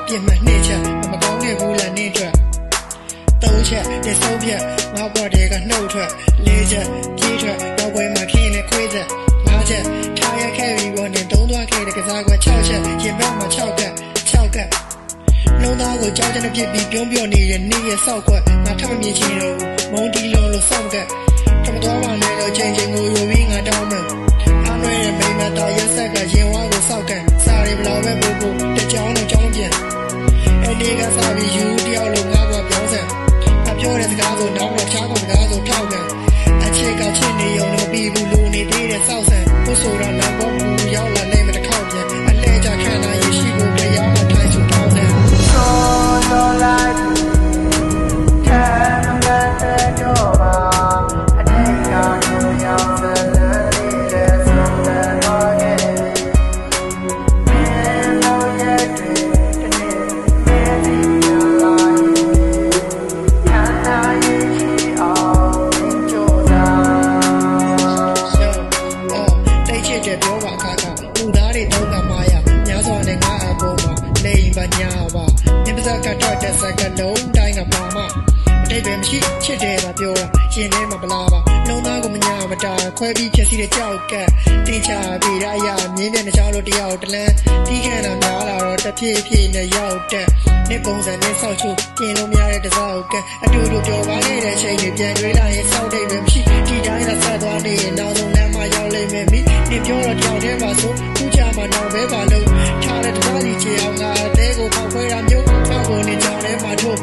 ပြင်မှနှိမ့်ချက်မကောင်းတဲ့ဘူးလားနှိမ့်ထွက်သုံးချက်တဆုံးဖြတ်ငါ့ဘဝတွေကနှုတ်ထွက်လေးချက်ပြေးထွက်နောက်ွယ်မှာခင်းနဲ့ခွေးချက်ငါးချက်ထားရခဲ့ပြီးပေါ်နေသုံးသွားခဲ့တဲ့ကစားကွက်6ချက်ရင်ဘက်မှာ6ကတ်နှုံးသားကိုကြောက်တဲ့ပြစ်ပြီးပြုံးပြော့နေတဲ့နေ့ရဲ့ဆောက်ကွက်ငါထပ်မမြင်ချင်တော့မုံတီလုံးလို့စောင့်ကတ်ထမတော်ပါနဲ့တော့ချိန်ကိုယူပြီးငါတောင်းမယ်အားနွဲတဲ့မိမတော်ရက်ဆက်ကရင်ဝါကိုစောက်ကတ်စားရီဘလောက်ပဲပို့ပို့တကြောင်းတော့ကြောင်းပြန်ဒီကစားပြီးယူတယောက်လုံးငါ့ဘဝပြောင်းစံအပြောတဲ့စကားဆိုတော့တော့ချားကုန်စကားဆိုထောက်ကန်အချစ်ကချစ်နေရုံနဲ့မပြီးဘူးလူနေသေးတဲ့စောက်ဆန်ဘုဆိုတော့နောက်ဘောကူရောက်လာနေမတစ်ခေါက်ပြန်အလဲကြခံလာရရှိဖို့တရားမှထိုင်ဆိုထောက်တယ်ဆိုလိုက်ခံမတဲ့တော့ပါအတိတ်ကတို့ရောက်တဲ့ပြောပါခါခါလူသားတွေတော့ကမာယာများစွာနဲ့ငါအပေါ်မှာလိမ်ပါညာပါမြင်ပါစကထွက်တဲ့စကလုံးတိုင်းကပါမအတိတ်ပဲမရှိချစ်တယ်ပါပြောတာရင်ထဲမှာပလာပါလုံးသားကိုမညာမတာခွဲပြီးဖြစ်စီတဲ့ကြောက်ကတင်ချပြီးရအရာမြင်းတဲ့နှချောင်းလို့တယောက်တလန်းတီးခန့်တာများလာတော့တဖြည်းဖြည်းနဲ့ရောက်တဲ့နေပုံစံနဲ့ဆောက်ချိုးပြင်လို့မရတဲ့တစောက်ကအတူတူပြောပါခဲ့တဲ့အချိန်တွေပြန်တွေးလာရင်စောက်တိတ်ပဲမရှိဒီတိုင်းသာဆက်သွားနေရင်နောက်ဆုံးလမ်းမှာရောက်လိမ့်မယ်မိနေပြောတော့ကြောက်တယ်ပါဆိုခုချမှာတော့ပဲပါလို့ထားတဲ့တကားကြီးချေအောင်ငါအသေးကိုပေါက်ခွဲတာမျိုးတော့ကိုနေကြောင်ထဲမှာထိုး